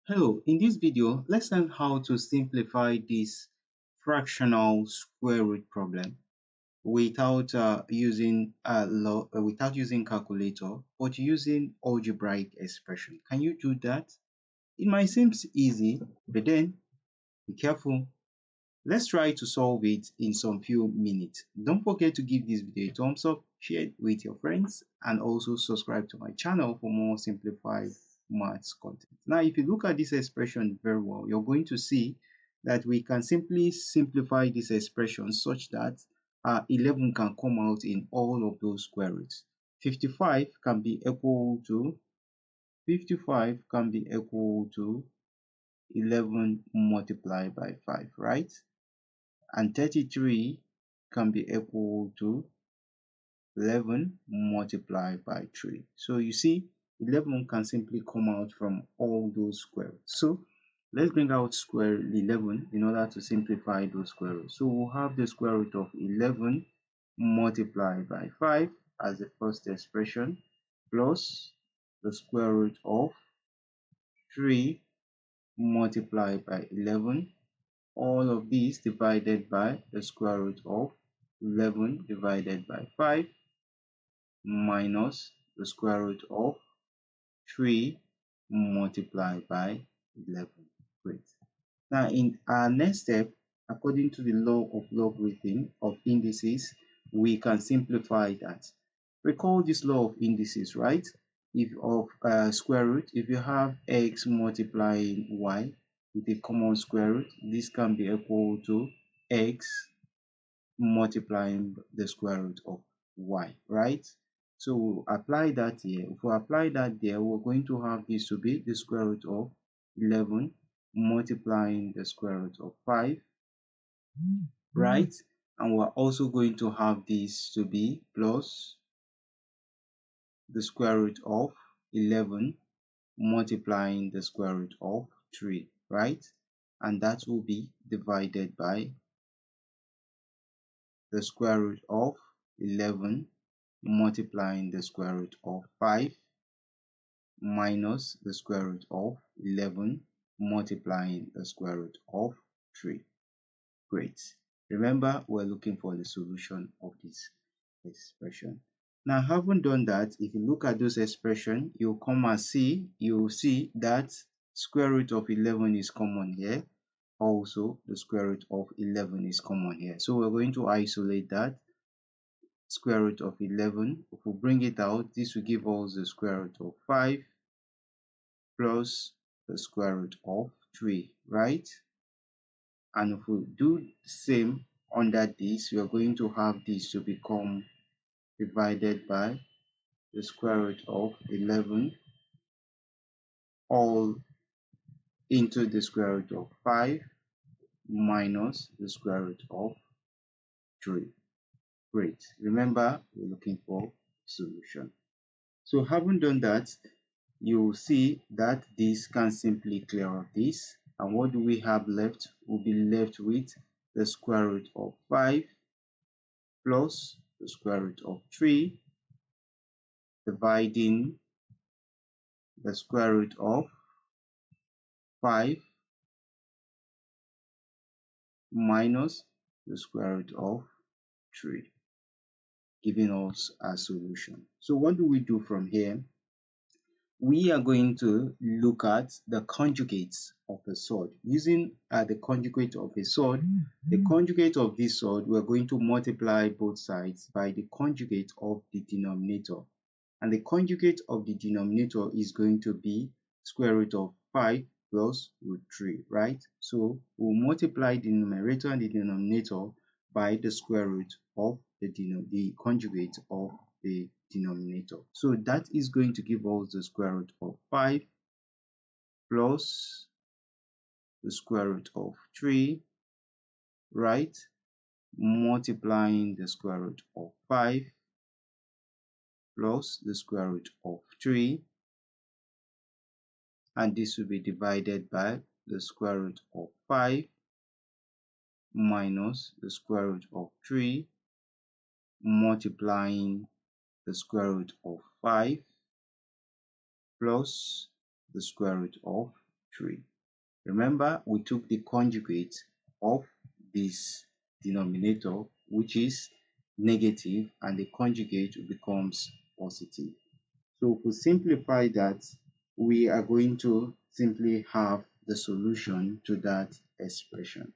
Hello, in this video, let's learn how to simplify this fractional square root problem without without using calculator, but using algebraic expression. Can you do that? It might seem easy, but then be careful. Let's try to solve it in some few minutes. Don't forget to give this video a thumbs up, share it with your friends, and also subscribe to my channel for more simplified maths content. Now, if you look at this expression very well, you're going to see that we can simply simplify this expression such that 11 can come out in all of those square roots. 55 can be equal to 11 multiplied by 5, right? And 33 can be equal to 11 multiplied by 3. So you see, 11 can simply come out from all those square roots. So let's bring out square root 11 in order to simplify those square roots. So we'll have the square root of 11 multiplied by 5 as the first expression, plus the square root of 3 multiplied by 11, all of these divided by the square root of 11 divided by 5 minus the square root of 3 multiplied by 11. Great. Now, in our next step, according to the law of logarithm of indices, we can simplify that. Recall this law of indices, right? If of square root, if you have x multiplying y with a common square root, this can be equal to x multiplying the square root of y, right? So we'll apply that here. If we apply that there, we're going to have this to be the square root of 11 multiplying the square root of 5, right? And we're also going to have this to be plus the square root of 11 multiplying the square root of 3, right? And that will be divided by the square root of 11 multiplying the square root of 5 minus the square root of 11 multiplying the square root of 3. Great. Remember, we're looking for the solution of this expression. Now, having done that, if you look at those expressions, you'll see that square root of 11 is common here. Also, the square root of 11 is common here. So we're going to isolate that square root of 11. If we bring it out, this will give us the square root of 5 plus the square root of 3, right? And if we do the same under this, we are going to have this to become divided by the square root of 11 all into the square root of 5 minus the square root of 3. Great. Remember, we're looking for solution. So having done that, you will see that this can simply clear off this. And what do we have left? We'll be left with the square root of 5 plus the square root of 3 dividing the square root of 5 minus the square root of 3, giving us a solution. So what do we do from here? We are going to look at the conjugates of a sword. Using the conjugate of a sword, the conjugate of this sword, we're going to multiply both sides by the conjugate of the denominator. And the conjugate of the denominator is going to be square root of 5 plus root 3, right? So we'll multiply the numerator and the denominator by the square root of the conjugate of the denominator. So that is going to give us the square root of 5 plus the square root of 3, right? Multiplying the square root of 5 plus the square root of 3, and this will be divided by the square root of 5 minus the square root of 3 multiplying the square root of 5 plus the square root of 3. Remember, we took the conjugate of this denominator, which is negative, and the conjugate becomes positive. So if we simplify that, we are going to simply have the solution to that expression.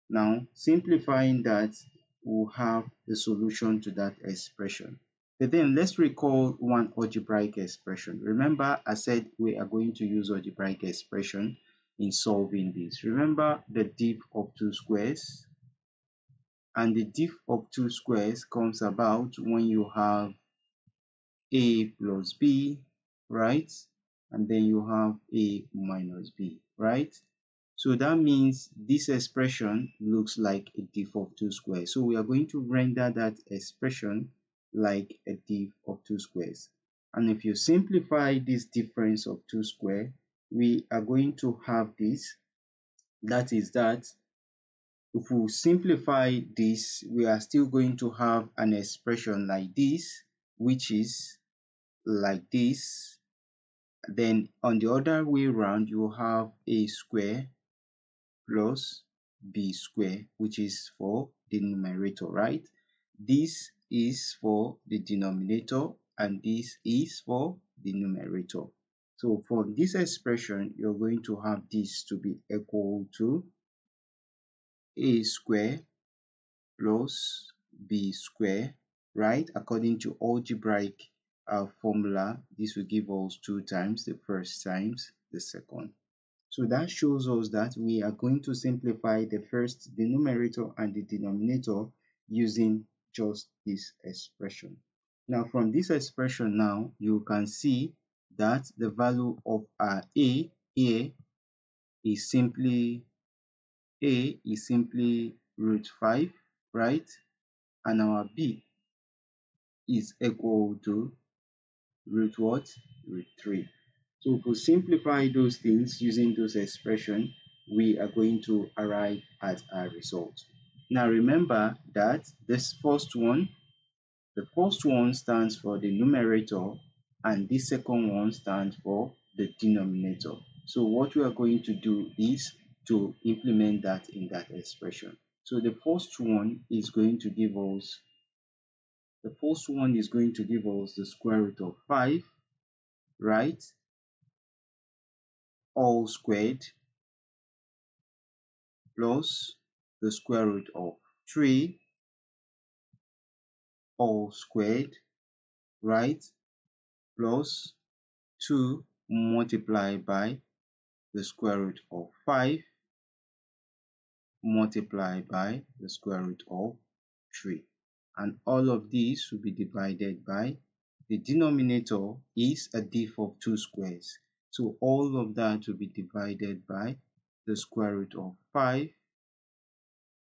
Now, simplifying that, we'll have the solution to that expression. But then let's recall one algebraic expression. Remember, I said we are going to use algebraic expression in solving this. Remember the diff of two squares? And the diff of two squares comes about when you have a plus b, right? And then you have a minus b, right? So that means this expression looks like a diff of two squares. So we are going to render that expression like a diff of two squares. And if you simplify this difference of two squares, we are going to have this. That is that if we simplify this, we are still going to have an expression like this, which is like this. Then on the other way around, you have a square plus b square, which is for the numerator, right? This is for the denominator and this is for the numerator. So for this expression, you're going to have this to be equal to a square plus b square, right? According to algebraic formula, this will give us 2 times the first times the second. So that shows us that we are going to simplify the first, the numerator and the denominator, using just this expression. Now from this expression now, you can see that the value of our a here is simply root 5, right? And our b is equal to root what? Root 3. So if we simplify those things using those expressions, we are going to arrive at our result. Now remember that this first one, the first one stands for the numerator and this second one stands for the denominator. So what we are going to do is to implement that in that expression. So the first one is going to give us the square root of 5, right? All squared plus the square root of 3 all squared, right? Plus 2 multiplied by the square root of 5 multiplied by the square root of 3. And all of these will be divided by the denominator is a diff of two squares. So all of that will be divided by the square root of 5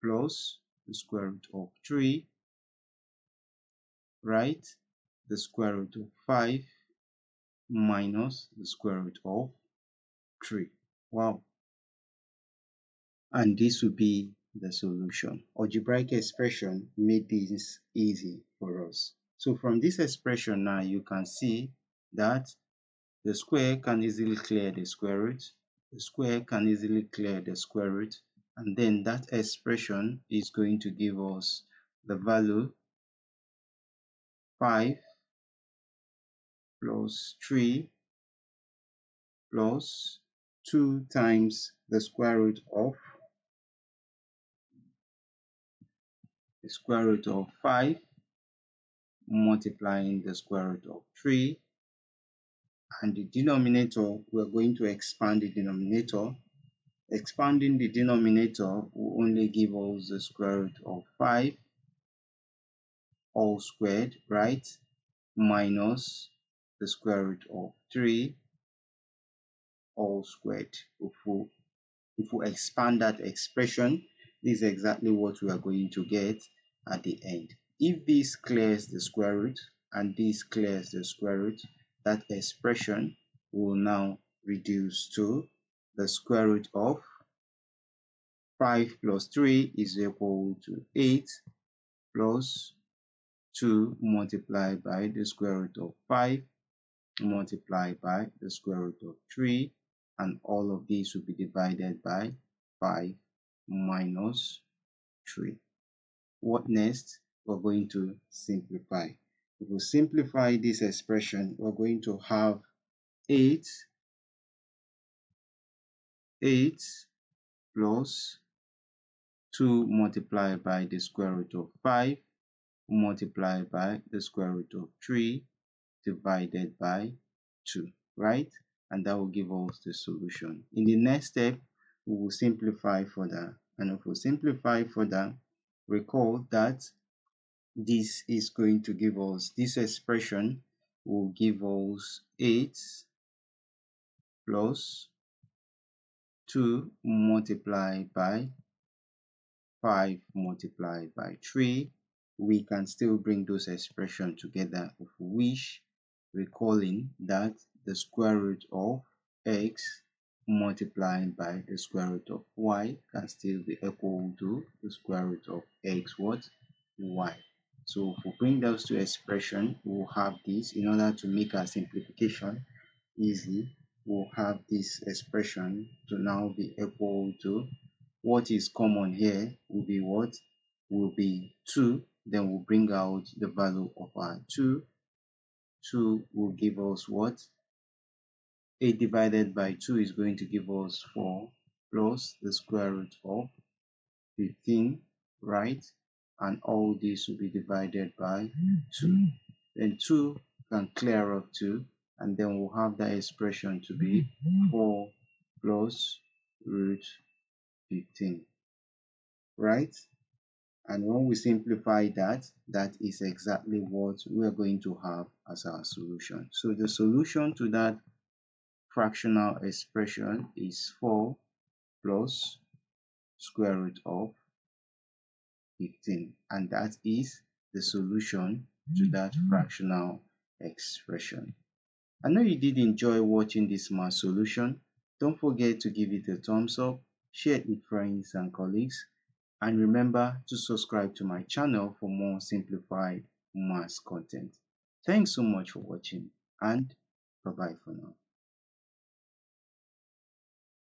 plus the square root of 3, right? The square root of 5 minus the square root of 3. Wow. And this will be the solution. Algebraic expression made this easy for us. So from this expression now, you can see that the square can easily clear the square root. The square can easily clear the square root. And then that expression is going to give us the value 5 plus 3 plus 2 times the square root of 5 multiplying the square root of 3, and the denominator, we're going to expand the denominator. Expanding the denominator will only give us the square root of 5 all squared, right? Minus the square root of 3 all squared. If we expand that expression, this is exactly what we are going to get at the end. If this clears the square root and this clears the square root, that expression will now reduce to the square root of 5 plus 3 is equal to 8 plus 2 multiplied by the square root of 5 multiplied by the square root of 3 and all of these will be divided by 5 minus 3. What next? We're going to simplify. If we simplify this expression, we're going to have 8 plus 2 multiplied by the square root of 5 multiplied by the square root of 3 divided by 2, right? And that will give us the solution. In the next step, we will simplify further. And if we simplify further, recall that this is going to give us, this expression will give us 8 plus 2 multiplied by 5 multiplied by 3. We can still bring those expressions together if we wish, recalling that the square root of x multiplied by the square root of y can still be equal to the square root of x what? Y. So if we bring those two expressions, we'll have this. In order to make our simplification easy, we'll have this expression to now be equal to, what is common here will be what? Will be 2. Then we'll bring out the value of our 2. 2 will give us what? 8 divided by 2 is going to give us 4 plus the square root of 15, right? And all this will be divided by 2. Then 2 can clear off 2, and then we'll have that expression to be 4 plus root 15, right? And when we simplify that, that is exactly what we are going to have as our solution. So the solution to that fractional expression is 4 plus square root of 15, and that is the solution to that fractional expression. I know you did enjoy watching this math solution. Don't forget to give it a thumbs up, share it with friends and colleagues, and remember to subscribe to my channel for more simplified math content. Thanks so much for watching, and bye bye for now.